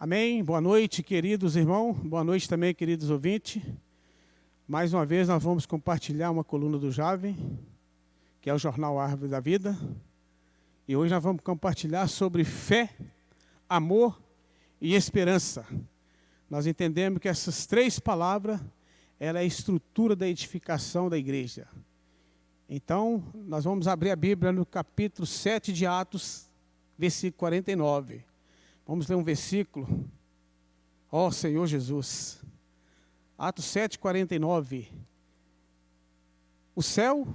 Amém? Boa noite, queridos irmãos. Boa noite também, queridos ouvintes. Mais uma vez nós vamos compartilhar uma coluna do Jovem, que é o Jornal Árvore da Vida. E hoje nós vamos compartilhar sobre fé, amor e esperança. Nós entendemos que essas três palavras, ela é a estrutura da edificação da igreja. Então, nós vamos abrir a Bíblia no capítulo 7 de Atos, versículo 49. Vamos ler um versículo. Ó Senhor Jesus. Atos 7, 49. O céu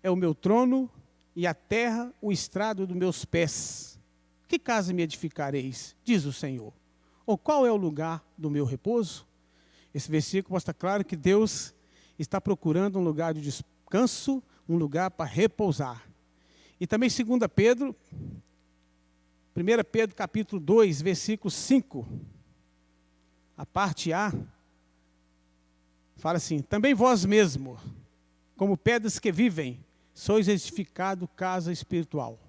é o meu trono e a terra o estrado dos meus pés. Que casa me edificareis, diz o Senhor? Ou qual é o lugar do meu repouso? Esse versículo mostra claro que Deus está procurando um lugar de descanso, um lugar para repousar. E também 2 Pedro, 1 Pedro capítulo 2, versículo 5, a parte A, fala assim: também vós mesmos, como pedras que vivem, sois edificado casa espiritual,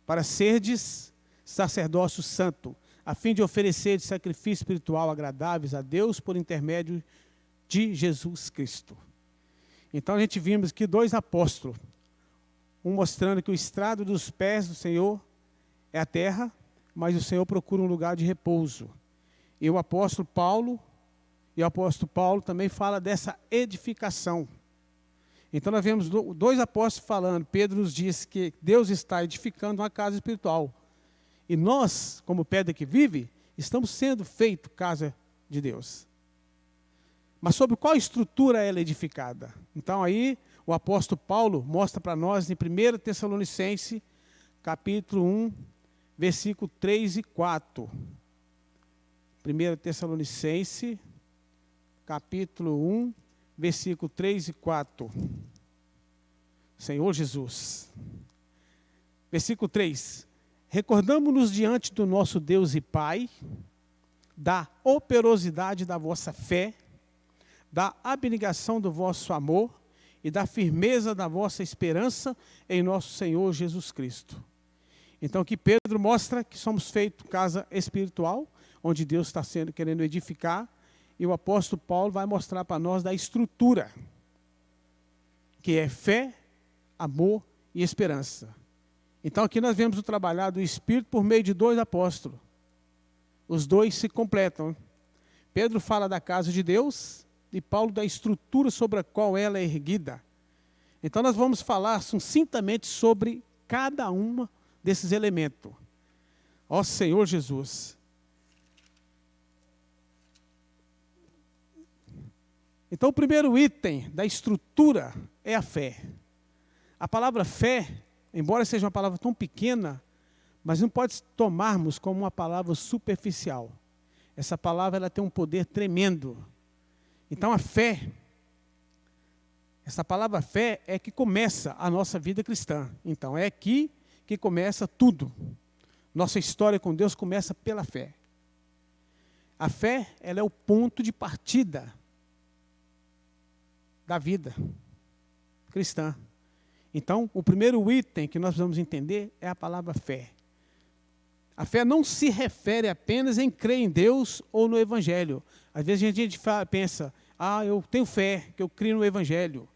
para serdes sacerdócio santo, a fim de oferecer sacrifício espiritual agradáveis a Deus por intermédio de Jesus Cristo. Então a gente vimos aqui dois apóstolos, um mostrando que o estrado dos pés do Senhor é a terra, mas o Senhor procura um lugar de repouso. E o apóstolo Paulo também fala dessa edificação. Então nós vemos dois apóstolos falando. Pedro nos diz que Deus está edificando uma casa espiritual. E nós, como pedra que vive, estamos sendo feito casa de Deus. Mas sobre qual estrutura ela é edificada? Então aí o apóstolo Paulo mostra para nós em 1 Tessalonicenses, capítulo 1, versículo 3 e 4. 1 Tessalonicenses, capítulo 1, versículo 3 e 4. Senhor Jesus. Versículo 3. Recordamo-nos diante do nosso Deus e Pai, da operosidade da vossa fé, da abnegação do vosso amor e da firmeza da vossa esperança em nosso Senhor Jesus Cristo. Então aqui Pedro mostra que somos feitos casa espiritual, onde Deus está querendo edificar, e o apóstolo Paulo vai mostrar para nós da estrutura, que é fé, amor e esperança. Então aqui nós vemos o trabalhar do Espírito por meio de dois apóstolos. Os dois se completam. Pedro fala da casa de Deus e Paulo da estrutura sobre a qual ela é erguida. Então nós vamos falar sucintamente sobre cada uma desses elementos. Ó Senhor Jesus. Então o primeiro item da estrutura é a fé. A palavra fé, embora seja uma palavra tão pequena, mas não pode tomarmos como uma palavra superficial. Essa palavra ela tem um poder tremendo. Então a fé, essa palavra fé é que começa a nossa vida cristã. Então é aqui que começa tudo. Nossa história com Deus começa pela fé. A fé, ela é o ponto de partida da vida cristã. Então, o primeiro item que nós precisamos entender é a palavra fé. A fé não se refere apenas em crer em Deus ou no Evangelho. Às vezes a gente pensa, eu tenho fé, que eu creio no Evangelho.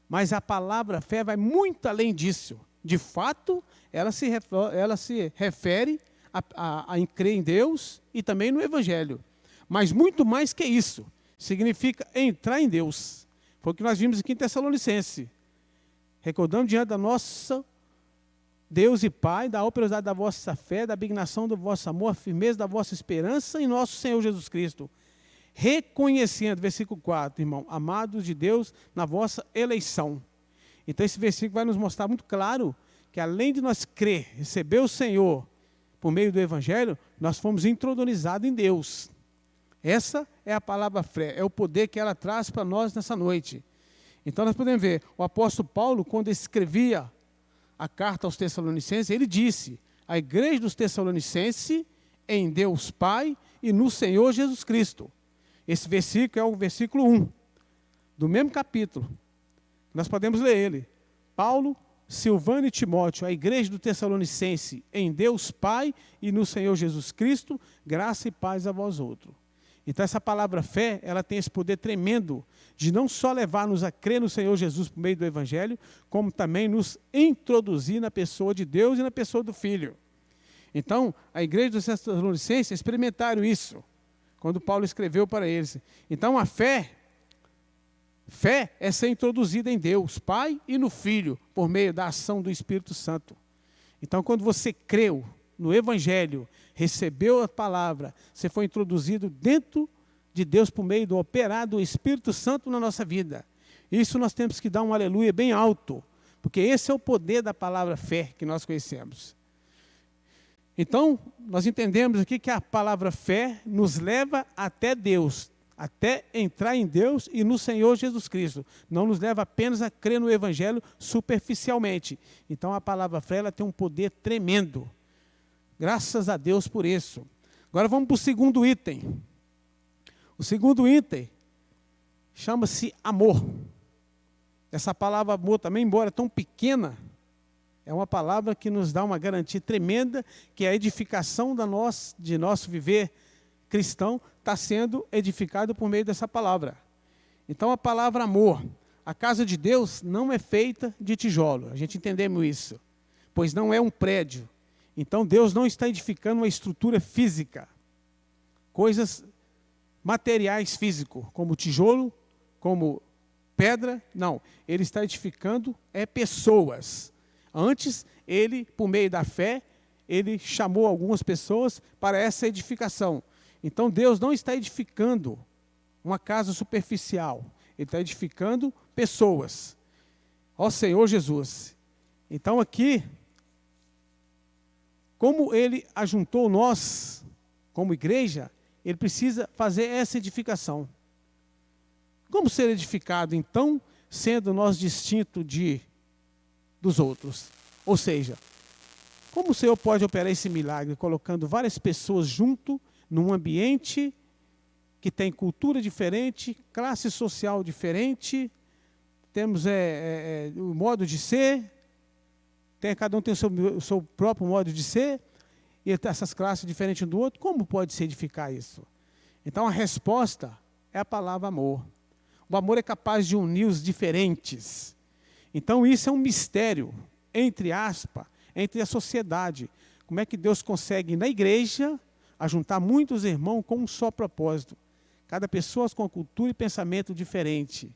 Mas a palavra fé vai muito além disso. De fato, ela se refere a crer em Deus e também no Evangelho. Mas muito mais que isso. Significa entrar em Deus. Foi o que nós vimos aqui em Tessalonicenses. Recordando diante da nossa Deus e Pai, da operosidade da vossa fé, da abnegação do vosso amor, a firmeza da vossa esperança em nosso Senhor Jesus Cristo. Reconhecendo, versículo 4, irmão, amados de Deus na vossa eleição. Então esse versículo vai nos mostrar muito claro que além de nós crer, receber o Senhor por meio do Evangelho, nós fomos intronizados em Deus. Essa é a palavra fé, é o poder que ela traz para nós nessa noite. Então nós podemos ver, o apóstolo Paulo, quando escrevia a carta aos Tessalonicenses, ele disse, a igreja dos Tessalonicenses, em Deus Pai e no Senhor Jesus Cristo. Esse versículo é o versículo 1, do mesmo capítulo. Nós podemos ler ele. Paulo, Silvano e Timóteo, a igreja do Tessalonicense, em Deus Pai e no Senhor Jesus Cristo, graça e paz a vós outros. Então essa palavra fé, ela tem esse poder tremendo de não só levar-nos a crer no Senhor Jesus por meio do Evangelho, como também nos introduzir na pessoa de Deus e na pessoa do Filho. Então, a igreja dos Tessalonicenses experimentaram isso, quando Paulo escreveu para eles. Então a fé é ser introduzida em Deus, Pai e no Filho, por meio da ação do Espírito Santo. Então quando você creu no Evangelho, recebeu a palavra, você foi introduzido dentro de Deus por meio do operar do Espírito Santo na nossa vida. Isso nós temos que dar um aleluia bem alto, porque esse é o poder da palavra fé que nós conhecemos. Então, nós entendemos aqui que a palavra fé nos leva até Deus, até entrar em Deus e no Senhor Jesus Cristo. Não nos leva apenas a crer no Evangelho superficialmente. Então, a palavra fé ela tem um poder tremendo. Graças a Deus por isso. Agora vamos para o segundo item. O segundo item chama-se amor. Essa palavra amor também, embora tão pequena, é uma palavra que nos dá uma garantia tremenda que a edificação de nosso viver cristão está sendo edificado por meio dessa palavra. Então a palavra amor, a casa de Deus não é feita de tijolo, a gente entendemos isso, pois não é um prédio. Então Deus não está edificando uma estrutura física, coisas materiais físicos, como tijolo, como pedra, não. Ele está edificando pessoas. Antes, ele, por meio da fé, ele chamou algumas pessoas para essa edificação. Então Deus não está edificando uma casa superficial, Ele está edificando pessoas. Ó Senhor Jesus. Então aqui, como Ele ajuntou nós, como igreja, Ele precisa fazer essa edificação. Como ser edificado, então, sendo nós distintos dos outros? Ou seja, como o Senhor pode operar esse milagre, colocando várias pessoas junto, num ambiente que tem cultura diferente, classe social diferente, temos o modo de ser, cada um tem o seu próprio modo de ser, e essas classes diferentes um do outro, como pode se edificar isso? Então a resposta é a palavra amor. O amor é capaz de unir os diferentes. Então isso é um mistério, entre aspas, entre a sociedade. Como é que Deus consegue, na igreja, ajuntar muitos irmãos com um só propósito. Cada pessoa com cultura e pensamento diferente.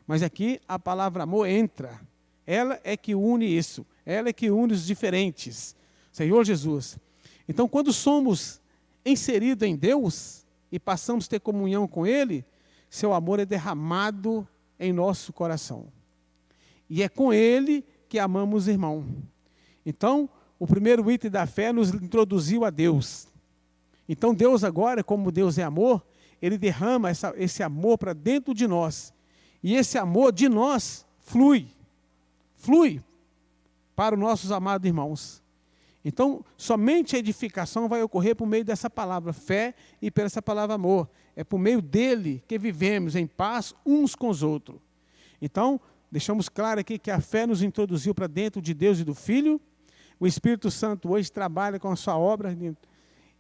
Mas aqui a palavra amor entra. Ela é que une isso. Ela é que une os diferentes. Senhor Jesus. Então, quando somos inseridos em Deus e passamos a ter comunhão com Ele, seu amor é derramado em nosso coração. E é com Ele que amamos os irmãos. Então, o primeiro item da fé nos introduziu a Deus. Então Deus agora, como Deus é amor, Ele derrama esse amor para dentro de nós. E esse amor de nós flui para os nossos amados irmãos. Então, somente a edificação vai ocorrer por meio dessa palavra fé e por essa palavra amor. É por meio dele que vivemos em paz uns com os outros. Então, deixamos claro aqui que a fé nos introduziu para dentro de Deus e do Filho. O Espírito Santo hoje trabalha com a sua obra.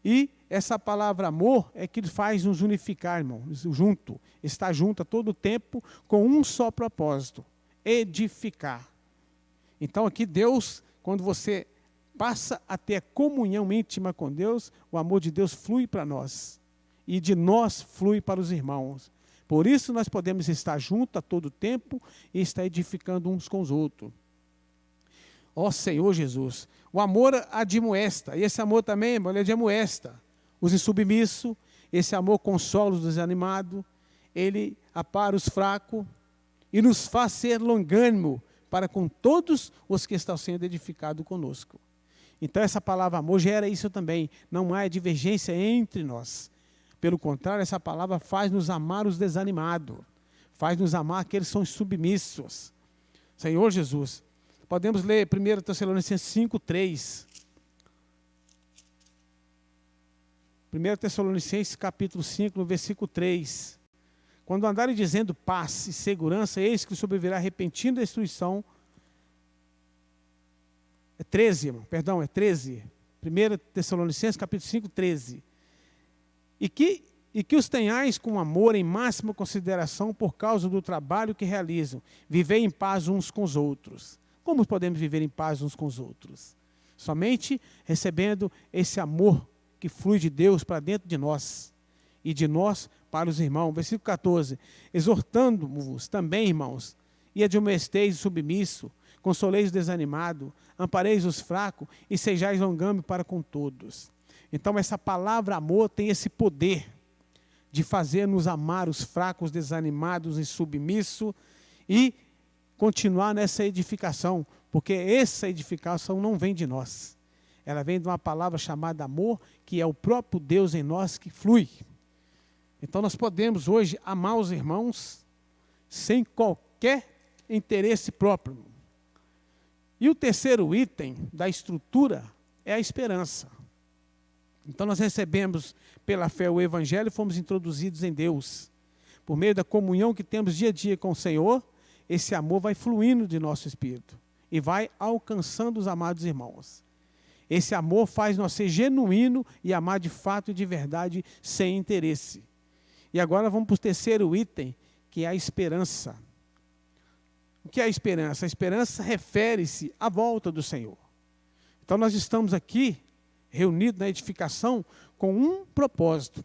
E essa palavra amor é que faz nos unificar, irmão, junto. Estar junto a todo tempo com um só propósito. Edificar. Então aqui Deus, quando você passa a ter a comunhão íntima com Deus, o amor de Deus flui para nós. E de nós flui para os irmãos. Por isso nós podemos estar juntos a todo tempo e estar edificando uns com os outros. Ó Senhor Jesus, o amor admoesta, e esse amor também, ele admoesta os insubmissos, esse amor consola os desanimados, ele apara os fracos e nos faz ser longânimo para com todos os que estão sendo edificados conosco. Então essa palavra amor gera isso também, não há divergência entre nós. Pelo contrário, essa palavra faz nos amar os desanimados, faz nos amar aqueles que são submissos. Senhor Jesus, podemos ler 1 Tessalonicenses 5:3. 1 Tessalonicenses capítulo 5, no versículo 3. Quando andarem dizendo paz e segurança, eis que sobrevirá repentina destruição É 13, irmão, perdão, é 13. 1 Tessalonicenses, capítulo 5, 13. E que os tenhais com amor em máxima consideração por causa do trabalho que realizam. Vivei em paz uns com os outros. Como podemos viver em paz uns com os outros? Somente recebendo esse amor que flui de Deus para dentro de nós. E de nós para os irmãos. Versículo 14. Exortando-vos também, irmãos, e admoesteis o submisso, consoleis o desanimado, ampareis os fracos e sejais longâmino para com todos. Então essa palavra amor tem esse poder de fazer-nos amar os fracos, desanimados e submissos e continuar nessa edificação, porque essa edificação não vem de nós. Ela vem de uma palavra chamada amor, que é o próprio Deus em nós que flui. Então nós podemos hoje amar os irmãos sem qualquer interesse próprio. E o terceiro item da estrutura é a esperança. Então nós recebemos pela fé o Evangelho e fomos introduzidos em Deus. Por meio da comunhão que temos dia a dia com o Senhor, esse amor vai fluindo de nosso espírito e vai alcançando os amados irmãos. Esse amor faz nós ser genuíno e amar de fato e de verdade sem interesse. E agora vamos para o terceiro item, que é a esperança. O que é a esperança? A esperança refere-se à volta do Senhor. Então nós estamos aqui reunidos na edificação com um propósito,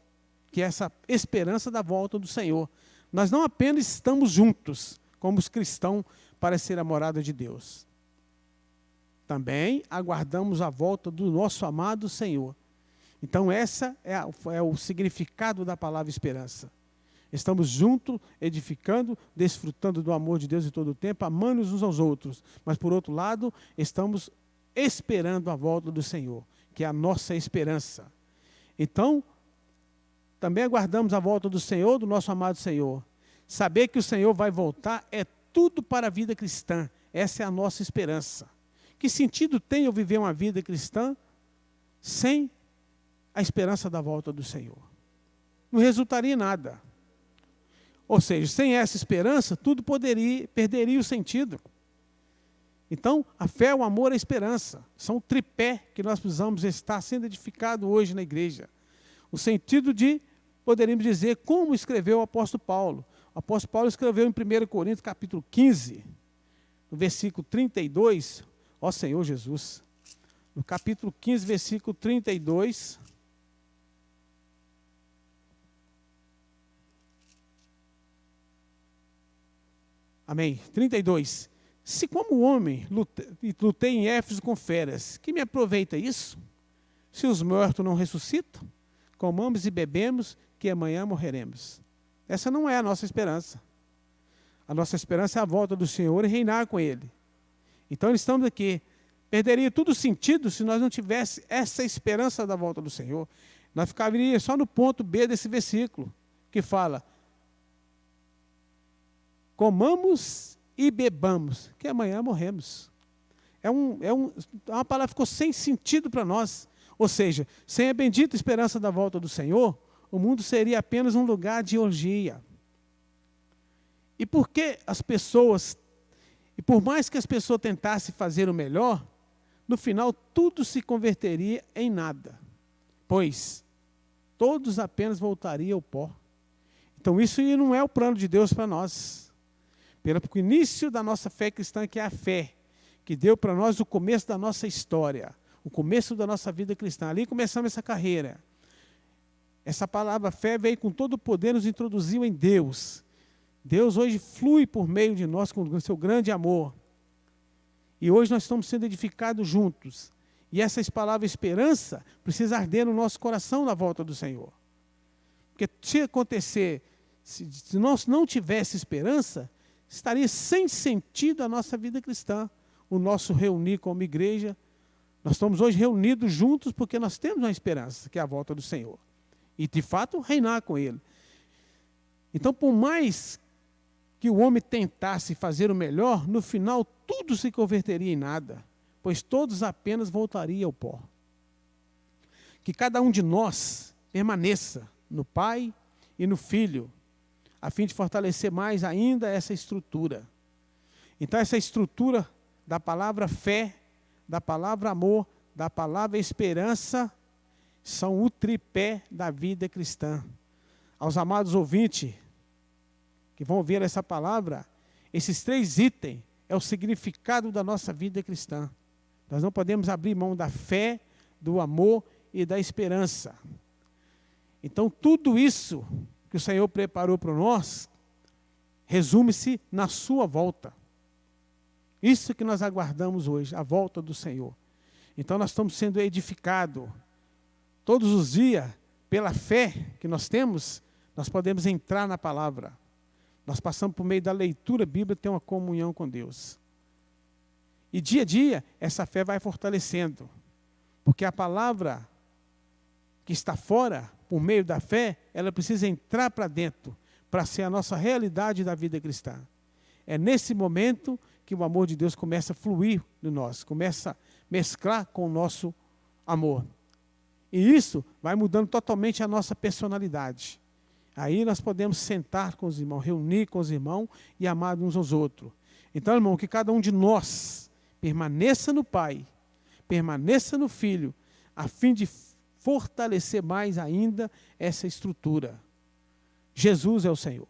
que é essa esperança da volta do Senhor. Nós não apenas estamos juntos, como os cristãos, para ser a morada de Deus. Também aguardamos a volta do nosso amado Senhor. Então essa é o significado da palavra esperança. Estamos juntos, edificando, desfrutando do amor de Deus em todo o tempo, amando uns aos outros. Mas por outro lado, estamos esperando a volta do Senhor, que é a nossa esperança. Então, também aguardamos a volta do Senhor, do nosso amado Senhor. Saber que o Senhor vai voltar é tudo para a vida cristã. Essa é a nossa esperança. Que sentido tem eu viver uma vida cristã sem a esperança da volta do Senhor? Não resultaria em nada. Ou seja, sem essa esperança, tudo perderia o sentido. Então, a fé, o amor e a esperança são o tripé que nós precisamos estar sendo edificado hoje na igreja. O sentido de, poderíamos dizer, como escreveu o apóstolo Paulo. O apóstolo Paulo escreveu em 1 Coríntios, capítulo 15, no versículo 32, ó Senhor Jesus, no capítulo 15, versículo 32, amém, 32. Se como homem lutei em Éfeso com feras, que me aproveita isso? Se os mortos não ressuscitam, comamos e bebemos, que amanhã morreremos. Essa não é a nossa esperança. A nossa esperança é a volta do Senhor e reinar com Ele. Então estamos aqui. Perderia todo o sentido se nós não tivéssemos essa esperança da volta do Senhor. Nós ficaríamos só no ponto B desse versículo, que fala: comamos e bebamos, que amanhã morremos. Uma palavra que ficou sem sentido para nós. Ou seja, sem a bendita esperança da volta do Senhor, o mundo seria apenas um lugar de orgia. E por mais que as pessoas tentassem fazer o melhor, no final tudo se converteria em nada, pois todos apenas voltariam ao pó. Então isso não é o plano de Deus para nós. Pelo início da nossa fé cristã, que é a fé, que deu para nós o começo da nossa história, o começo da nossa vida cristã. Ali começamos essa carreira. Essa palavra fé veio com todo o poder, nos introduziu em Deus. Deus hoje flui por meio de nós com o seu grande amor. E hoje nós estamos sendo edificados juntos. E essa palavra esperança precisa arder no nosso coração na volta do Senhor. Porque se acontecer, se nós não tivéssemos esperança, estaria sem sentido a nossa vida cristã. O nosso reunir como igreja. Nós estamos hoje reunidos juntos porque nós temos uma esperança, que é a volta do Senhor. E, de fato, reinar com Ele. Então, por mais que o homem tentasse fazer o melhor, no final tudo se converteria em nada, pois todos apenas voltariam ao pó. Que cada um de nós permaneça no Pai e no Filho, a fim de fortalecer mais ainda essa estrutura. Então, essa estrutura da palavra fé da palavra amor, da palavra esperança, são o tripé da vida cristã. Aos amados ouvintes que vão ouvir essa palavra, esses 3 itens é o significado da nossa vida cristã. Nós não podemos abrir mão da fé, do amor e da esperança. Então, tudo isso que o Senhor preparou para nós, resume-se na sua volta. Isso que nós aguardamos hoje, a volta do Senhor. Então, nós estamos sendo edificados. Todos os dias, pela fé que nós temos, nós podemos entrar na palavra. Nós passamos por meio da leitura bíblica, ter uma comunhão com Deus. E dia a dia, essa fé vai fortalecendo. Porque a palavra que está fora, por meio da fé, ela precisa entrar para dentro, para ser a nossa realidade da vida cristã. É nesse momento que o amor de Deus começa a fluir no nós, começa a mesclar com o nosso amor. E isso vai mudando totalmente a nossa personalidade. Aí nós podemos sentar com os irmãos, reunir com os irmãos e amar uns aos outros. Então, irmão, que cada um de nós permaneça no Pai, permaneça no Filho, a fim de fortalecer mais ainda essa estrutura. Jesus é o Senhor.